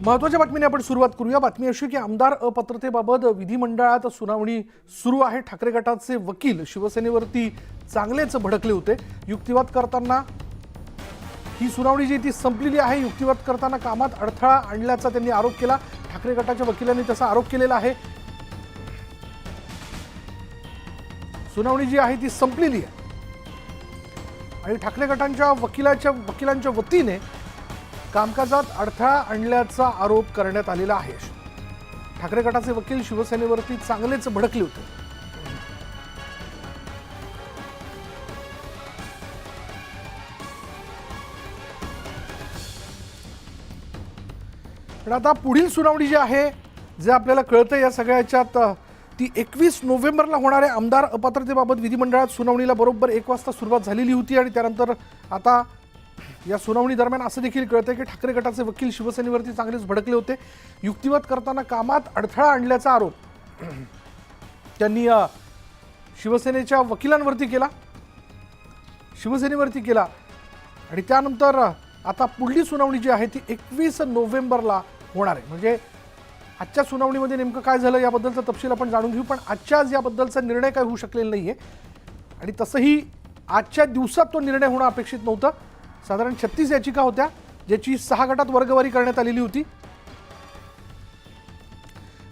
महत्त्वाच्या बातमीने आपण सुरुवात करूया। बातमी अशी की आमदार अपात्रतेबाबत विधिमंडळात सुनावणी सुरू आहे। ठाकरे गटाचे वकील शिवसेनेवरती चांगलेच भडकले होते। युक्तिवाद करताना ही सुनावणी जी ती संपलेली आहे। युक्तिवाद करताना कामात अडथळा आणल्याचा त्यांनी आरोप केला। ठाकरे गटाच्या वकिलांनी तसा आरोप केलेला आहे। सुनावणी जी आहे ती संपलेली आहे आणि ठाकरे गटांच्या वकिलांच्या वतीने कामकाजात अडथळा आणल्याचा आरोप करण्यात आलेला आहे। ठाकरे गटाचे वकील शिवसेनेवरती चांगलेच भडकले होते। पण आता पुढील सुनावणी जी आहे जे आपल्याला कळतं या सगळ्याच्यात ती 21 नोव्हेंबरला होणार आहे। आमदार अपात्रतेबाबत विधिमंडळात सुनावणीला बरोबर 1 वाजता सुरुवात झालेली होती आणि त्यानंतर आता या सुनावणी दरम्यान असं देखील कळतंय की ठाकरे गटाचे वकील शिवसेनेवरती चांगलेच भडकले होते। युक्तिवाद करताना कामात अडथळा आणल्याचा आरोप त्यांनी शिवसेनेच्या वकिलांवरती केला आणि त्यानंतर आता पुढली सुनावणी जी आहे ती 21 नोव्हेंबरला होणार आहे। म्हणजे आजच्या सुनावणीमध्ये नेमकं काय झालं याबद्दलचा तपशील आपण जाणून घेऊ, पण आजच्याच याबद्दलचा निर्णय काय होऊ शकलेला नाहीये आणि तसंही आजच्या दिवसात तो निर्णय होणं अपेक्षित नव्हतं। साधारण 36 याचिका होत्या ज्याची 6 गटात वर्गवारी करण्यात आलेली होती।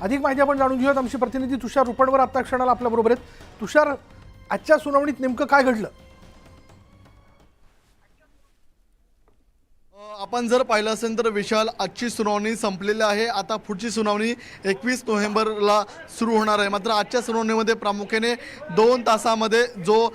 अधिक माहिती आपण जाणून घेऊयात। आमचे प्रतिनिधी तुषार रुपणवर आता क्षणाला आपल्या बरोबर आहेत। तुषार, आजच्या सुनावणीत नेमकं काय घडलं? आपण जर पाहिलं असेल तर विशाल, आजची सुनावणी संपलेली आहे। आता पुढची सुनावणी 21 नोव्हेंबरला सुरू होणार आहे। मात्र आजच्या सुनावणीमध्ये प्रामुख्याने 2 तासामध्ये जो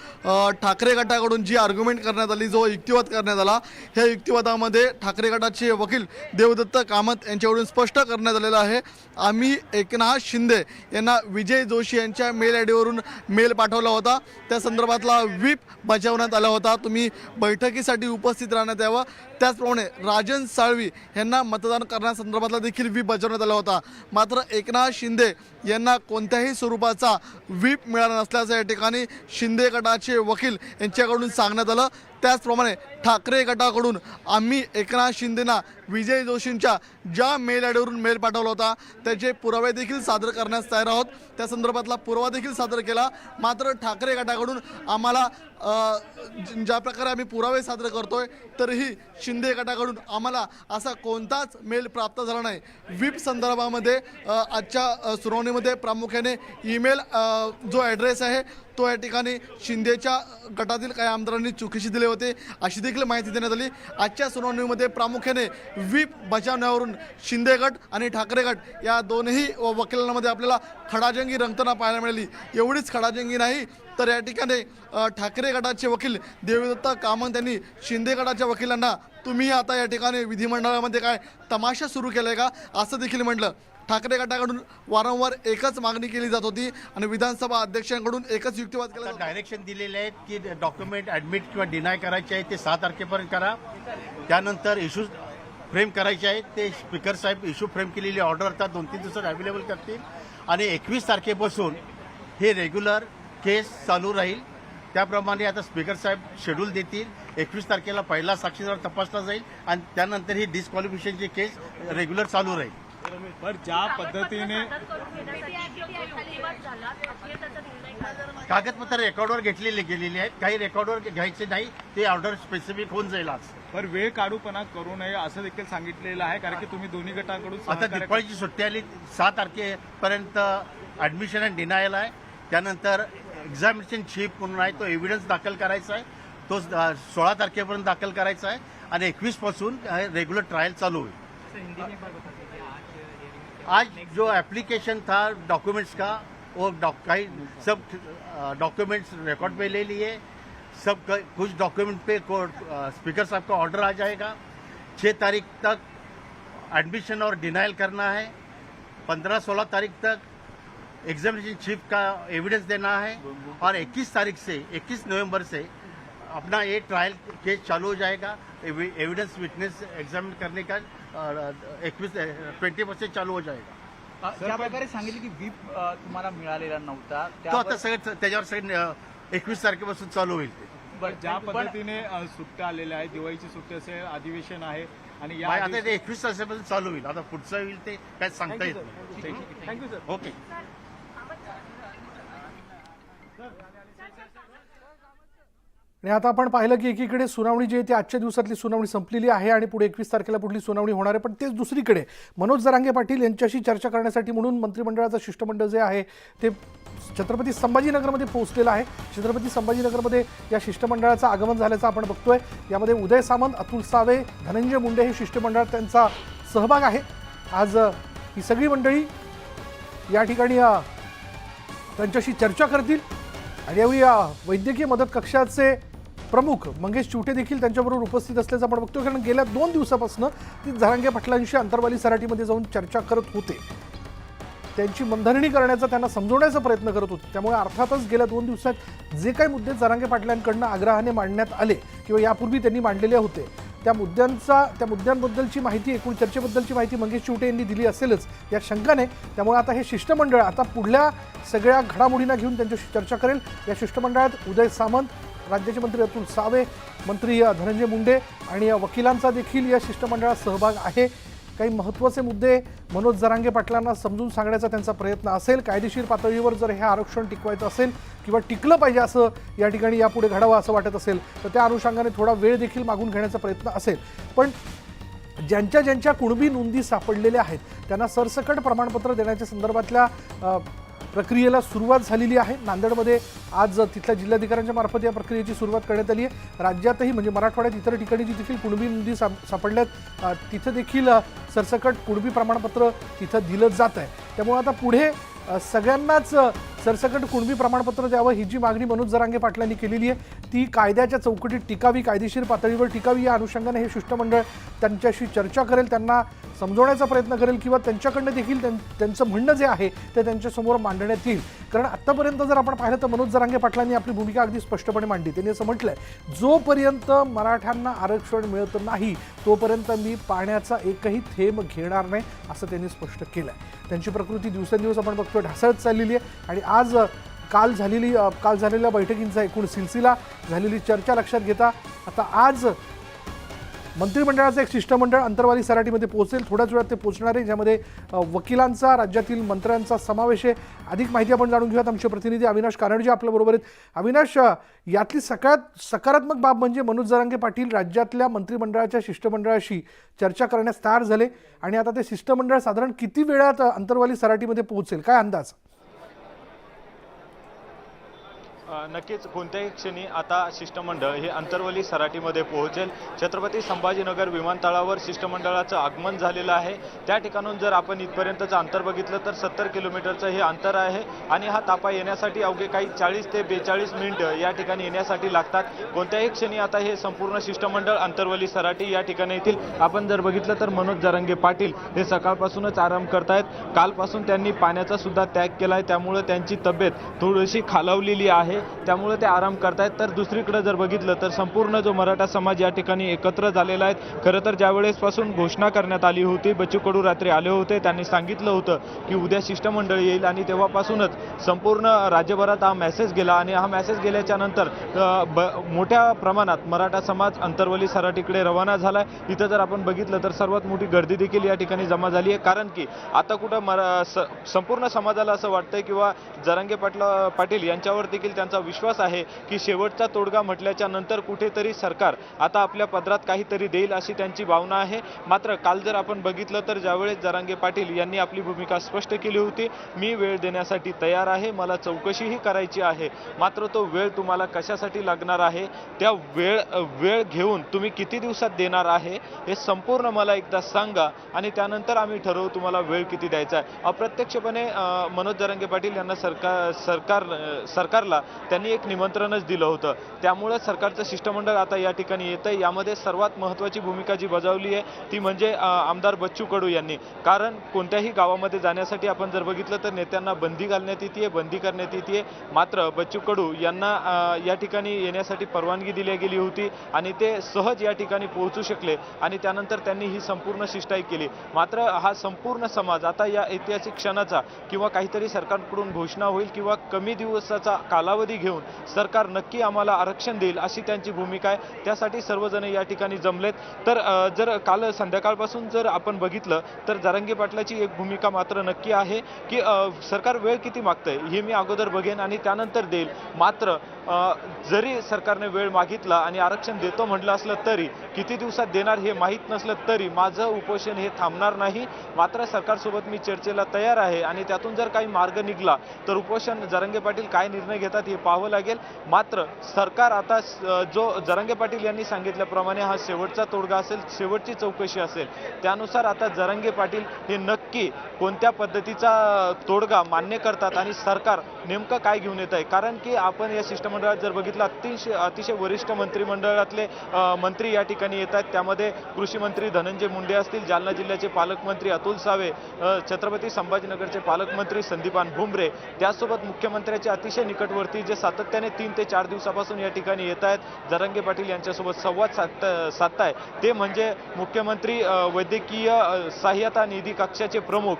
ठाकरे गटाकडून जी आर्ग्युमेंट करण्यात आली, जो युक्तिवाद करण्यात आला, ह्या युक्तिवादामध्ये ठाकरे गटाचे वकील देवदत्त कामत यांच्याकडून स्पष्ट करण्यात आलेलं आहे, आम्ही एकनाथ शिंदे यांना विजय जोशी यांच्या मेल आय डीवरून मेल पाठवला होता, त्या संदर्भातला व्हीप बजावण्यात आला होता, तुम्ही बैठकीसाठी उपस्थित राहण्यात यावं। त्याचप्रमाणे राजन साळवी यांना मतदान करण्यासंदर्भातला देखील व्हीप बजावण्यात आला होता। मात्र एकनाथ शिंदे यांना कोणत्याही स्वरूपाचा व्हीप मिळाला नसल्याचं या ठिकाणी शिंदे गटाचे वकील यांच्याकडून सांगण्यात आलं। त्याचप्रमाणे ठाकरे गटाकडून आम्ही एकनाथ शिंदेना विजय जोशींच्या ज्या मेल आयडीवरून मेल पाठवला होता त्याचे पुरावे देखील सादर करण्यास तयार आहोत, त्या संदर्भातला पुरावा देखील सादर केला। मात्र ठाकरे गटाकडून आम्हाला ज्या प्रकारे आम्ही पुरावे सादर करतोय तरीही शिंदे गटाकडून आम्हाला असा कोणताच मेल प्राप्त झाला नाही। व्हीप संदर्भामध्ये आजच्या सुनावणीमध्ये प्रामुख्याने ईमेल जो ॲड्रेस आहे तो या ठिकाणी शिंदेच्या गटातील काही आमदारांनी चुकीशी दिले होते अशी देखील माहिती देण्यात आली। आजच्या सुनावणीमध्ये प्रामुख्याने व्हीप बजावण्यावरून शिंदे गट आणि ठाकरे गट या दोन्ही वकिलांमध्ये आपल्याला खडाजंगी रंगताना पाहायला मिळाली। एवढीच खडाजंगी नाही तर या ठिकाणी ठाकरे गटाचे वकील देवदत्त कामत यांनी शिंदे गटाच्या वकिलांना तुम्ही आता या ठिकाणी विधिमंडळामध्ये काय तमाशा सुरू केलाय का असं देखील म्हटलं। ठाकरे गटाकडून वारंवार एकच मागणी केली जात होती आणि विधानसभा अध्यक्षांकडून एकच युक्तिवाद केला। डायरेक्शन दिलेले आहेत की डॉक्युमेंट ॲडमिट किंवा डिनाय करायचे आहे ते 7 तारखेपर्यंत करा। त्यानंतर इश्यूज फ्रेम करायचे आहेत ते स्पीकर साहेब इश्यू फ्रेम केलेली ऑर्डर आता 2-3 दिवसात अवेलेबल करतील आणि 21 तारखेपासून हे रेग्युलर केस चालू राहील। त्याप्रमाणे आता स्पीकर साहेब शेड्यूल देतील। 21 तारखेला पहिला साक्षीदार तपासला जाईल आणि त्यानंतर ही डिस्क्वालिफिकेशनची केस रेग्युलर चालू राहील। पर ज्या पद्धतीने कागदपत्र रेकॉर्डवर घेतलेली गेलेली आहेत, काही रेकॉर्डवर घ्यायचे नाही, ते ऑर्डर स्पेसिफिक होऊन जाईल आज। पर वेळ काढूपणा करू नये असं देखील सांगितलेलं आहे, कारण की तुम्ही दोन्ही गटांकडून आता दिवाळीची सुट्टी आली, 7 तारखेपर्यंत ॲडमिशन अँड डिनायल आहे। त्यानंतर एक्झामिनेशन चीफ म्हणून आहे तो एव्हिडन्स दाखल करायचा आहे, तो 16 तारखेपर्यंत दाखल करायचा आहे आणि 21 पासून रेग्युलर ट्रायल चालू होईल। आज जो एप्लीकेशन था डॉक्यूमेंट्स का वो सब डॉक्यूमेंट्स रिकॉर्ड पे ले लिए, कुछ डॉक्यूमेंट पे स्पीकर साहब का ऑर्डर आ जाएगा। 6 तारीख तक एडमिशन और डिनायल करना है, 15-16 तारीख तक एग्जामिनेशन चीफ का एविडेंस देना है और 21 नवंबर से अपना ये ट्रायल केस चालू हो जाएगा। एविडेंस विटनेस एग्जामिन करने का 20% चालू हो जाएगा। ज्या प्रकारे सांगितले की व्हीप तुम्हाला मिळालेला नव्हता तो आता सगळे त्याच्यावर सगळे 21 तारखेपासून चालू होईल। ज्या पद्धतीने सुट्ट्या आलेल्या आहेत, दिवाळीची सुट्टी असेल, अधिवेशन आहे आणि मग आता ते 21 तासापर्यंत चालू होईल. आता पुढचं होईल ते काय सांगता येत नाही. Thank you sir. ओके. आणि आता आपण पाहिलं की एकीकडे सुनावणी जी आहे ती आजच्या दिवसातली सुनावणी संपलेली आहे आणि पुढे 21 तारखेला पुढली सुनावणी होणार आहे. पण तेच दुसरीकडे मनोज जरांगे पाटील यांच्याशी चर्चा करण्यासाठी म्हणून मंत्रिमंडळाचं शिष्टमंडळ जे आहे ते छत्रपती संभाजीनगरमध्ये पोहोचलेलं आहे. छत्रपती संभाजीनगरमध्ये या शिष्टमंडळाचं आगमन झाल्याचं आपण बघतोय. यामध्ये उदय सामंत, अतुल सावे, धनंजय मुंडे हे शिष्टमंडळात त्यांचा सहभाग आहे. आज ही सगळी मंडळी या ठिकाणी त्यांच्याशी चर्चा करतील आणि यावेळी वैद्यकीय मदत कक्षाचे प्रमुख मंगेश चिवटे देखील त्यांच्याबरोबर उपस्थित असल्याचं आपण बघतोय. कारण गेल्या 2 दिवसापासून ती जरांगे पाटलांशी अंतरवाली सराटीमध्ये जाऊन चर्चा करत होते. त्यांची मनधरणी करण्याचा, त्यांना समजवण्याचा प्रयत्न करत होते. त्यामुळे अर्थातच गेल्या 2 दिवसात जे काही मुद्दे जरांगे पाटलांकडनं आग्रहाने मांडण्यात आले किंवा यापूर्वी त्यांनी मांडलेले होते त्या मुद्द्यांबद्दलची माहिती, एकूण चर्चेबद्दलची माहिती मंगेश चिवटे यांनी दिली असेलच या शंकाने. त्यामुळे आता हे शिष्टमंडळ आता पुढल्या सगळ्या घडामोडींना घेऊन त्यांच्याशी चर्चा करेल. या शिष्टमंडळात उदय सामंत, राज्याचे मंत्री अतुल सावे, मंत्री धनंजय मुंडे आणि वकिलांचा देखील या शिष्टमंडळात सहभाग आहे. काही महत्त्वाचे मुद्दे मनोज जरांगे पाटलांना समजून सांगण्याचा त्यांचा प्रयत्न असेल. कायदेशीर पातळीवर जर हे आरक्षण टिकवायचं असेल किंवा टिकलं पाहिजे असं या ठिकाणी यापुढे घडावं असं वाटत असेल तर त्या अनुषंगाने थोडा वेळ देखील मागून घेण्याचा प्रयत्न असेल. पण ज्यांच्या कुणबी नोंदी सापडलेल्या आहेत त्यांना सरसकट प्रमाणपत्र देण्याच्या संदर्भातल्या प्रक्रियेला सुरुवात झालेली आहे. नांदेडमध्ये आज तिथल्या जिल्हाधिकाऱ्यांच्या मार्फत या प्रक्रियेची सुरुवात करण्यात आली आहे. राज्यातही म्हणजे मराठवाड्यात इतर ठिकाणी जी देखील कुणबी नोंदी सापडल्यात तिथं देखील सरसकट कुणबी प्रमाणपत्र तिथं दिलं जात आहे. त्यामुळे आता पुढे सगळ्यांनाच सरसकट कुणबी प्रमाणपत्र द्यावं ही जी मागणी मनोज जरांगे पाटलांनी केलेली आहे ती कायद्याच्या चौकटीत टिकावी, कायदेशीर पातळीवर टिकावी या अनुषंगाने हे शिष्टमंडळ त्यांच्याशी चर्चा करेल, त्यांना समजवण्याचा प्रयत्न करेल किंवा त्यांच्याकडनं देखील त्यांचं म्हणणं जे आहे ते त्यांच्यासमोर मांडण्यात येईल. कारण आत्तापर्यंत जर आपण पाहिलं तर मनोज जरांगे पाटलांनी आपली भूमिका अगदी स्पष्टपणे मांडली. त्यांनी असं म्हटलंय, जोपर्यंत मराठ्यांना आरक्षण मिळत नाही तोपर्यंत मी पाण्याचा एकही थेंब घेणार नाही असं त्यांनी स्पष्ट केलं आहे. त्यांची प्रकृती दिवसेंदिवस आपण बघतोय ढासळत चाललेली आहे आणि आज काल झालेल्या बैठकींचा एकूण सिलसिला, झालेली चर्चा लक्षात घेता आता आज मंत्रिमंडळाचं एक शिष्टमंडळ अंतरवाली सराटीमध्ये पोहोचेल. थोड्याच वेळात ते पोहोचणार आहे, ज्यामध्ये वकिलांचा, राज्यातील मंत्र्यांचा समावेश आहे. अधिक माहिती आपण जाणून घेऊयात. आमचे प्रतिनिधी अविनाश कानडजी आपल्याबरोबर आहेत. अविनाश, यातली सगळ्यात सकारात्मक बाब म्हणजे मनोज जरांगे पाटील राज्यातल्या मंत्रिमंडळाच्या शिष्टमंडळाशी चर्चा करण्यास तयार झाले आणि आता ते शिष्टमंडळ साधारण किती वेळात अंतरवाली सराटीमध्ये पोहोचेल, काय अंदाज? नक्कीच कोणत्याही क्षणी आता शिष्टमंडळ हे अंतरवली सराटीमध्ये पोहोचेल. छत्रपती संभाजीनगर विमानतळावर शिष्टमंडळाचं आगमन झालेलं आहे. त्या ठिकाणून जर आपण इथपर्यंतचं अंतर बघितलं तर 70 किलोमीटरचं हे अंतर आहे आणि हा ताफा येण्यासाठी अवघे काही 40 ते 42 मिनिटं या ठिकाणी येण्यासाठी लागतात. कोणत्याही क्षणी आता हे संपूर्ण शिष्टमंडळ अंतरवली सराटी या ठिकाणी येतील. आपण जर बघितलं तर मनोज जरांगे पाटील हे सकाळपासूनच आराम करतायत. कालपासून त्यांनी पाण्याचा सुद्धा त्याग केलाय, त्यामुळे त्यांची तब्येत थोडीशी खालावलेली आहे, त्यामुळे ते आराम करतायत. तर दुसरीकडे जर बघितलं तर संपूर्ण जो मराठा समाज या ठिकाणी एकत्र झालेला आहे. खरं तर ज्यावेळेसपासून घोषणा करण्यात आली होती, बच्चू कडू रात्री आले होते, त्यांनी सांगितलं होतं की उद्या शिष्टमंडळ येईल आणि तेव्हापासूनच संपूर्ण राज्यभरात हा मेसेज गेला आणि हा मेसेज गेल्याच्या नंतर मोठ्या प्रमाणात मराठा समाज अंतरवली सराटीकडे रवाना झालाय. इथं जर आपण बघितलं तर सर्वात मोठी गर्दी देखील या ठिकाणी जमा झाली आहे. कारण की आता कुठं संपूर्ण समाजाला असं वाटतंय किंवा जरांगे पाटील यांच्यावर देखील त्यांचा विश्वास आहे की शेवटचा तोडगा म्हटल्याच्या नंतर कुठेतरी सरकार आता आपल्या पदरात काहीतरी देईल अशी त्यांची भावना आहे. मात्र काल जर आपण बघितलं तर ज्यावेळेस जरांगे पाटील यांनी आपली भूमिका स्पष्ट केली होती, मी वेळ देण्यासाठी तयार आहे, मला चौकशीही करायची आहे, मात्र तो वेळ तुम्हाला कशासाठी लागणार आहे, त्या वेळ घेऊन तुम्ही किती दिवसात देणार आहे हे संपूर्ण मला एकदा सांगा आणि त्यानंतर आम्ही ठरवू तुम्हाला वेळ किती द्यायचा आहे. अप्रत्यक्षपणे मनोज जरांगे पाटील यांना सरकारला त्यांनी एक निमंत्रणच दिलं होतं. त्यामुळे सरकारचं शिष्टमंडळ आता या ठिकाणी येतंय. यामध्ये सर्वात महत्त्वाची भूमिका जी बजावली आहे ती म्हणजे आमदार बच्चू कडू यांनी. कारण कोणत्याही गावामध्ये जाण्यासाठी आपण जर बघितलं तर नेत्यांना बंदी घालण्यात येते, बंदी करण्यात येते, मात्र बच्चू कडू यांना या ठिकाणी येण्यासाठी परवानगी दिली गेली होती आणि ते सहज या ठिकाणी पोहोचू शकले आणि त्यानंतर त्यांनी ही संपूर्ण शिष्टाई केली. मात्र हा संपूर्ण समाज आता या ऐतिहासिक क्षणाचा किंवा काहीतरी सरकारकडून घोषणा होईल किंवा कमी दिवसाचा कालावधी कालावधी घेऊन सरकार नक्की आम्हाला आरक्षण देईल अशी त्यांची भूमिका आहे. त्यासाठी सर्वजण या ठिकाणी जमलेत. तर जर काल संध्याकाळपासून जर आपण बघितलं तर जरांगे पाटलाची एक भूमिका मात्र नक्की आहे की सरकार वेळ किती मागतंय हे मी अगोदर बघेन आणि त्यानंतर देईल. मात्र जरी सरकारने वेळ मागितला आणि आरक्षण देतो म्हटलं असलं तरी किती दिवसात देणार हे माहीत नसलं तरी माझं उपोषण हे थांबणार नाही. मात्र सरकारसोबत मी चर्चेला तयार आहे आणि त्यातून जर काही मार्ग निघाला तर उपोषण जरांगे पाटील काय निर्णय घेतात हे पाहावं लागेल. मात्र सरकार आता जो जरांगे पाटील यांनी सांगितल्याप्रमाणे हा शेवटचा तोडगा असेल, शेवटची चौकशी असेल, त्यानुसार आता जरांगे पाटील हे नक्की कोणत्या पद्धतीचा तोडगा मान्य करतात आणि सरकार नेमकं काय घेऊन येत आहे. कारण की आपण या शिष्टमंडळात जर बघितलं अतिशय वरिष्ठ मंत्रिमंडळातले मंत्री या ठिकाणी येत आहेत. त्यामध्ये कृषी मंत्री धनंजय मुंडे असतील, जालना जिल्ह्याचे पालकमंत्री अतुल सावे, छत्रपती संभाजीनगरचे पालकमंत्री संदीपान भुमरे, त्यासोबत मुख्यमंत्र्याचे अतिशय निकटवर्ती जे सातत्याने 3 ते 4 दिवसापासून या ठिकाणी येत आहेत, जरांगे पाटील यांच्यासोबत संवाद साधताय ते म्हणजे मुख्यमंत्री वैद्यकीय सहाय्यता निधी कक्षाचे प्रमुख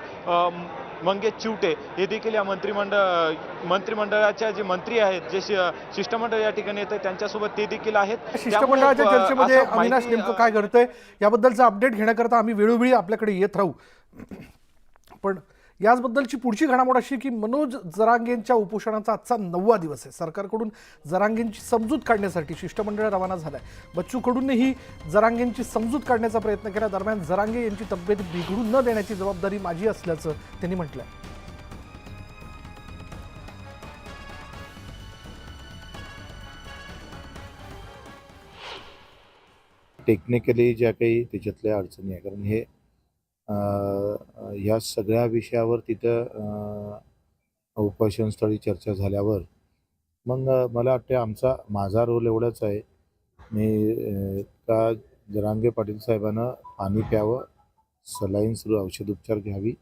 मंगेश चिवटे हे देखील या मंत्रिमंडळाच्या जे मंत्री आहेत, जे शिष्टमंडळ या ठिकाणी येत त्यांच्यासोबत ते देखील आहेत. शिष्टमंडळाच्या चर्चेमध्ये अविनाश नेमकं काय घडतंय याबद्दलचा अपडेट घेण्याकरता आम्ही वेळोवेळी आपल्याकडे येत राहू. पण याचबद्दलची पुढची घडामोड अशी की मनोज जरांगेंच्या उपोषणाचा आजचा 9वा दिवस आहे. सरकारकडून जरांगेंची समजूत काढण्यासाठी शिष्टमंडळ रवाना झालंय. बच्चू कडूंनीही जरांगेंची समजूत काढण्याचा प्रयत्न केला. दरम्यान जरांगे यांची तब्येत बिघडू न देण्याची जबाबदारी माझी असल्याचं त्यांनी म्हटलंय. टेक्निकली ज्या काही त्याच्यातल्या अडचणी आहे, कारण हे ह्या सगळ्या विषयावर तिथं उपोषणस्थळी चर्चा झाल्यावर मग मला वाटते माझा रोल एवढाच आहे, मी का जरांगे पाटील साहेबांना पाणी प्यावं, सलाईन सुरू औषधोपचार घ्यावी,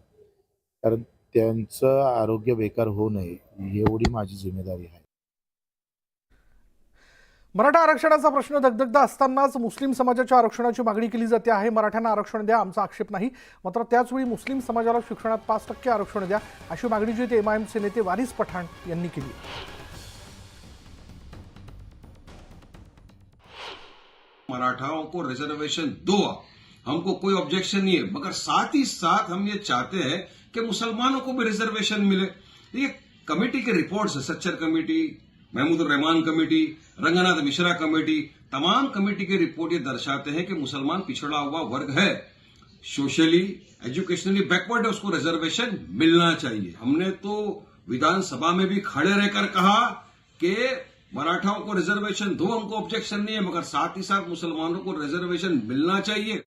कारण त्यांचं आरोग्य बेकार होऊ नये एवढी माझी जिम्मेदारी आहे. मराठा आरक्षणाचा प्रश्न दगदगदा असतानाच मुस्लिम समाजाच्या आरक्षणाची मागणी केली जाते आहे. मराठ्यांना आरक्षण द्या, आमचा आक्षेप नाही. मात्र त्याचवेळी मुस्लिम समाजाला शिक्षणात 5% आरक्षण द्या अशी मागणी जी MIMचे नेते वारिस पठाण यांनी केली. मराठाओं को रिजर्वेशन दो, हमको कोई ऑब्जेक्शन नहीं है, मगर साथ ही साथ हम ये चाहते हैं कि मुसलमानों को भी रिजर्वेशन मिले. ये कमेटी के रिपोर्ट्स है, Sachar committee, Mahmoodur Rahman committee, Ranganath Mishra committee, तमाम कमेटी के रिपोर्ट ये दर्शाते हैं कि मुसलमान पिछड़ा हुआ वर्ग है, सोशली एजुकेशनली बैकवर्ड है, उसको रिजर्वेशन मिलना चाहिए. हमने तो विधानसभा में भी खड़े रहकर कहा कि मराठाओं को रिजर्वेशन दो, हमको ऑब्जेक्शन नहीं है, मगर साथ ही साथ मुसलमानों को रिजर्वेशन मिलना चाहिए.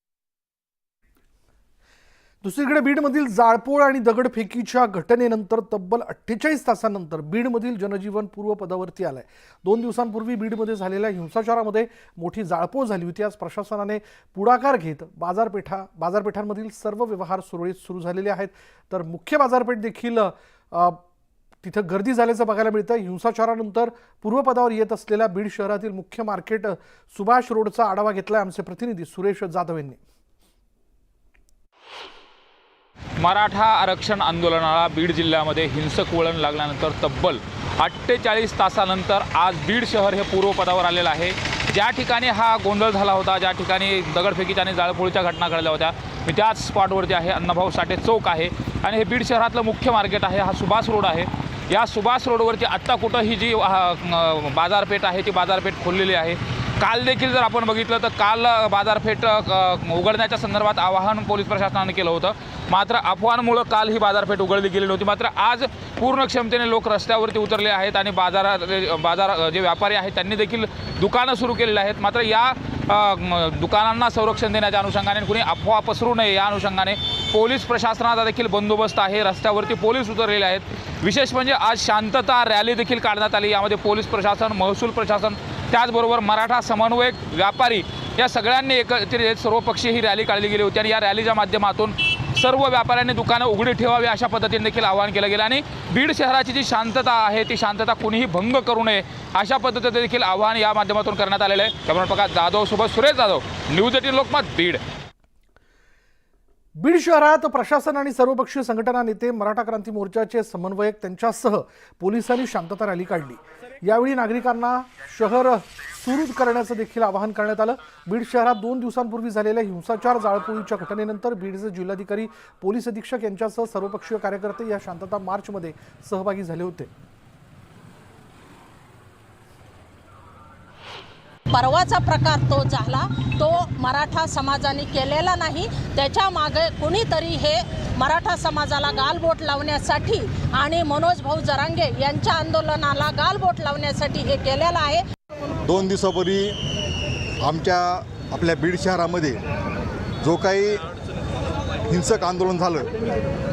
दुसरीकडे बीडमधील जाळपोळ आणि दगडफेकीच्या घटनेनंतर तब्बल 48 तासांनंतर बीडमधील जनजीवन पूर्वपदावरती आलंय. 2 दिवसांपूर्वी बीडमध्ये झालेल्या हिंसाचारामध्ये मोठी जाळपोळ झाली होती. आज प्रशासनाने पुढाकार घेत बाजारपेठांमधील सर्व व्यवहार सुरळीत सुरू झालेले आहेत. तर मुख्य बाजारपेठ देखील तिथं गर्दी झाल्याचं बघायला मिळतं. हिंसाचारानंतर पूर्वपदावर येत असलेल्या बीड शहरातील मुख्य मार्केट सुभाष रोडचा आढावा घेतलाय आमचे प्रतिनिधी सुरेश जाधव यांनी. मराठा आरक्षण आंदोलनाला बीड जिल्ह्यामध्ये हिंसक वळण लागल्यानंतर तब्बल 48 तासानंतर आज बीड शहर हे पूर्वपदावर आलेलं आहे. ज्या ठिकाणी हा गोंधळ झाला होता, ज्या ठिकाणी दगडफेकीच्या आणि जाळपोळीच्या घटना घडल्या होत्या, मी त्याच स्पॉटवरती आहे. अण्णाभाऊ साठे चौक आहे आणि हे बीड शहरातलं मुख्य मार्केट आहे. हा सुभाष रोड आहे. या सुभाष रोडवरती आत्ता कुठं ही जी बाजारपेठ आहे ती बाजारपेठ खोललेली आहे. काल देखील जर आपण बघितलं तर काल बाजारपेठ उघडण्याच्या संदर्भात आवाहन पोलीस प्रशासनाने केलं होतं. मात्र अफवांमुळे काल ही बाजारपेठ उघडली गेली नव्हती. मात्र आज पूर्ण क्षमतेने लोक रस्त्यावरती उतरले आहेत आणि बाजार जे व्यापारी आहेत त्यांनी देखील दुकानं सुरू केलेली आहेत. मात्र या दुकानांना संरक्षण देण्याच्या अनुषंगाने कुणी अफवा पसरू नये या अनुषंगाने पोलीस प्रशासनाचा देखील बंदोबस्त आहे. रस्त्यावरती पोलीस उतरलेले आहेत. विशेष म्हणजे आज शांतता रॅली देखील काढण्यात आली. यामध्ये पोलीस प्रशासन, महसूल प्रशासन, त्याचबरोबर मराठा समन्वयक, व्यापारी या सगळ्यांनी एकत्रित सर्वपक्षीय ही रॅली काढली गेली होती आणि या रॅलीच्या माध्यमातून सर्व व्यापाऱ्यांनी दुकानं उघडी ठेवावी अशा पद्धतीने देखील आवाहन केलं गेलं आणि बीड शहराची जी शांतता आहे ती शांतता कुणीही भंग करू नये अशा पद्धतीने देखील आवाहन या माध्यमातून करण्यात आलेलं आहे. कॅमेरा प्रकाश जाधव सोबत सुरेश जाधव, न्यूज 18 लोकमत, बीड. बीड शहरात प्रशासन आणि सर्वपक्षीय संघटना नेते, मराठा क्रांती मोर्चाचे समन्वयक त्यांच्यासह पोलिसांनी शांतता रॅली काढली. यावेळी नागरिकांना शहर सुरू करण्याचं देखील आवाहन करण्यात आलं. बीड शहरात 2 दिवसांपूर्वी झालेल्या हिंसाचार जाळपोळीच्या घटनेनंतर बीडचे जिल्हाधिकारी, पोलीस अधीक्षक यांच्यासह सर्वपक्षीय कार्यकर्ते या शांतता मार्चमध्ये सहभागी झाले होते. परवाचा प्रकार तो झाला, तो मराठा समाजाने केलेला नाही. त्याच्या मागे कुणीतरी हे मराठा समाजाला गालबोट लावण्यासाठी आणि मनोज भाऊ जरांगे यांच्या आंदोलनाला गालबोट लावण्यासाठी हे केलेलं आहे. 2 दिवसापूर्वी आपल्या बीड शहरामध्ये जो काही हिंसक आंदोलन झालं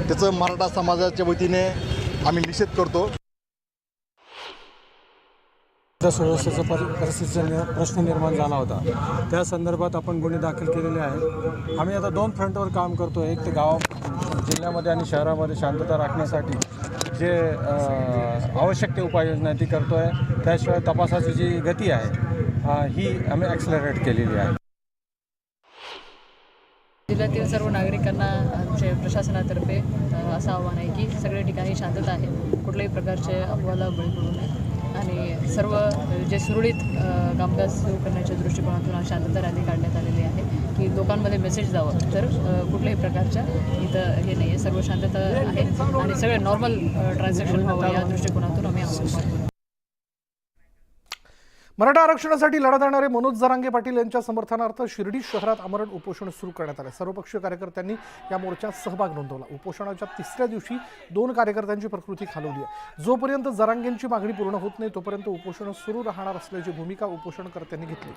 त्याचं मराठा समाजाच्या वतीने आम्ही निषेध करतो. सुव्यवस्थेचा परिस्थितीचा प्रश्न निर्माण झाला होता. त्या संदर्भात आपण गुन्हे दाखल केलेले आहेत. आम्ही आता 2 फ्रंटवर काम करतो. एक ते जिल्ह्यामध्ये आणि शहरामध्ये शांतता राखण्यासाठी जे आवश्यक ते उपाययोजना ती करतो आहे. त्याशिवाय तपासाची जी गती आहे ही आम्ही ॲक्सेलरेट केलेली आहे. जिल्ह्यातील सर्व नागरिकांना आमच्या प्रशासनातर्फे असं आव्हान आहे की सगळ्या ठिकाणी शांतता आहे, कुठल्याही प्रकारचे अफवाला बळी पडू नये आणि सर्व जे सुरळीत कामकाज सुरू करण्याच्या दृष्टिकोनातून आज शांतता रॅली काढण्यात आलेली आहे की लोकांमध्ये मेसेज जावं तर कुठल्याही प्रकारच्या इथं हे नाही आहे, सर्व शांतता आहे आणि सगळे नॉर्मल ट्रान्झॅक्शन व्हावं या दृष्टिकोनातून आम्ही आवाहन करतो. मराठा आरक्षणासाठी लढा देणारे मनोज जरांगे पाटील यांच्या समर्थनार्थ शिर्डी शहरात आमरण उपोषण सुरू करण्यात आले. सर्वपक्षीय कार्यकर्त्यांनी या मोर्चात सहभाग नोंदवला. उपोषणाच्या 3ऱ्या दिवशी 2 कार्यकर्त्यांची प्रकृती खालवली आहे. जोपर्यंत जरांगेंची मागणी पूर्ण होत नाही तोपर्यंत उपोषण सुरू राहणार असल्याची भूमिका उपोषणकर्त्यांनी घेतली.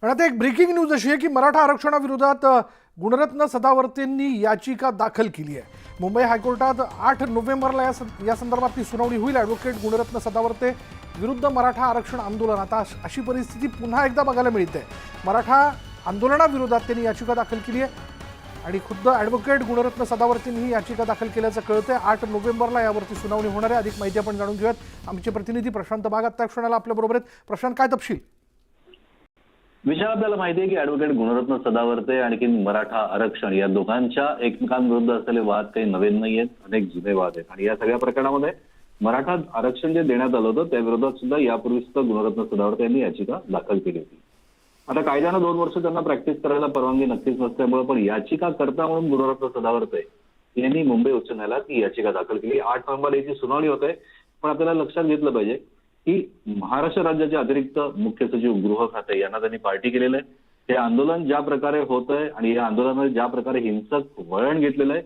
आणि आता एक ब्रेकिंग न्यूज अशी आहे की मराठा आरक्षणाविरोधात गुणरत्न सदावर्तेंनी याचिका दाखल केली आहे. मुंबई हायकोर्टात 8 नोव्हेंबरला या संदर्भातली सुनावणी होईल. ॲडव्होकेट गुणरत्न सदावर्ते विरुद्ध मराठा आरक्षण आंदोलन. आता अशी परिस्थिती पुन्हा एकदा बघायला मिळते. मराठा आंदोलनाविरोधात त्यांनी याचिका दाखल केली आहे आणि खुद्द ॲडव्होकेट गुणरत्न सदावर्तेंनी ही याचिका दाखल केल्याचं कळतंय. 8 नोव्हेंबरला यावरती सुनावणी होणार आहे. अधिक माहिती आपण जाणून घेऊयात. आमचे प्रतिनिधी प्रशांत बाग त्या क्षणाला आपल्याबरोबर आहेत. प्रशांत, काय तपशील? विषय आपल्याला माहिती आहे की ॲडव्होकेट गुणरत्न सदावर्ते आणखी मराठा आरक्षण या दोघांच्या एकमेकांविरुद्ध असलेले वाद काही नवे नाही आहेत, अनेक जुने वाद आहेत. आणि या सगळ्या प्रकरणामध्ये मराठा आरक्षण जे देण्यात आलं होतं त्या विरोधात सुद्धा यापूर्वी सुद्धा गुणरत्न सदावर्ते यांनी याचिका दाखल केली होती. आता कायद्यानं 2 वर्ष त्यांना प्रॅक्टिस करायला परवानगी नक्कीच नसल्यामुळे पण याचिकाकर्ता म्हणून गुणरत्न सदावर्ते यांनी मुंबई उच्च न्यायालयात ही याचिका दाखल केली. 8 नोव्हेंबर याची सुनावणी होते. पण आपल्याला लक्षात घेतलं पाहिजे की महाराष्ट्र राज्याचे अतिरिक्त मुख्य सचिव गृह खाते यांना त्यांनी पार्टी केलेलं आहे. हे आंदोलन ज्या प्रकारे होत आहे आणि या आंदोलनामध्ये ज्या प्रकारे हिंसक वळण घेतलेलं आहे,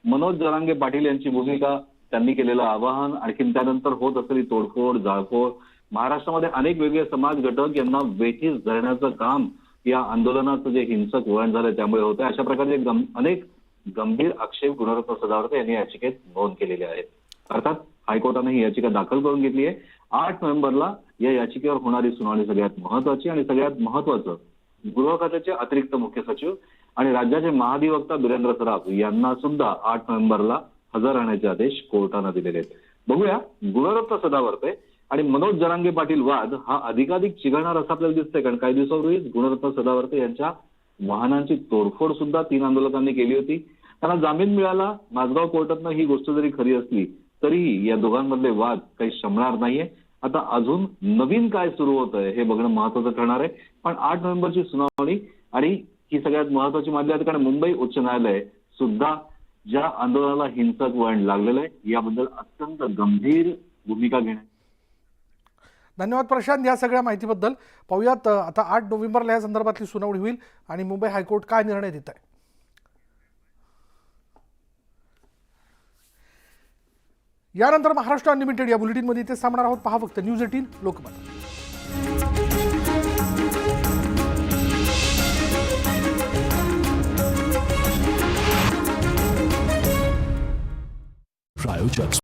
मनोज जरांगे पाटील यांची भूमिका, त्यांनी केलेलं आवाहन, आणखी त्यानंतर होत असलेली तोडफोड, जाळपोळ, महाराष्ट्रामध्ये अनेक वेगळे समाज घटक यांना वेठीस धरण्याचं काम या आंदोलनाचं जे हिंसक वळण झालं त्यामुळे होतं. अशा प्रकारचे अनेक गंभीर आक्षेप गुणरत्न सदावर्ते यांनी याचिकेत नोंद केलेले आहेत. अर्थात हायकोर्टाने ही याचिका दाखल करून घेतली आहे. 8 नोव्हेंबरला या याचिकेवर होणारी सुनावणी सगळ्यात महत्वाची आणि सगळ्यात महत्वाचं गृह खात्याचे अतिरिक्त मुख्य सचिव आणि राज्याचे महाधिवक्ता बिरेंद्र सराफ यांना सुद्धा 8 नोव्हेंबरला हजर राहण्याचे आदेश कोर्टानं दिलेले आहेत. बघूया, गुणरत्न सदावर्ते आणि मनोज जरांगे पाटील वाद हा अधिकाधिक चिघळणार असं आपल्याला दिसतंय. कारण काही दिवसापूर्वीच गुणरत्न सदावर्ते यांच्या वाहनांची तोडफोड सुद्धा 3 आंदोलकांनी केली होती. त्यांना जामीन मिळाला. माझगाव कोर्टातनं ही गोष्ट जरी खरी असली तरीही या दोघांमधले वाद काही शमणार नाहीये. आता अजून नवीन काय सुरू होत आहे हे बघणं महत्वाचं ठरणार आहे. पण 8 नोव्हेंबरची सुनावणी आणि ही सगळ्यात महत्वाची मानली जाते कारण मुंबई उच्च न्यायालय सुद्धा ज्या आंदोलनाला हिंसक वळण लागलेलं आहे याबद्दल अत्यंत गंभीर भूमिका घेण्यात. धन्यवाद प्रशांत या सगळ्या माहितीबद्दल. पाहूयात आता 8 नोव्हेंबरला या संदर्भातली सुनावणी होईल आणि मुंबई हायकोर्ट काय निर्णय देत आहे. यानंतर महाराष्ट्र अनलिमिटेड या बुलेटिनमध्ये इथेच थांबणार आहोत. पहा फक्त न्यूज 18 लोकमत. प्रायोजक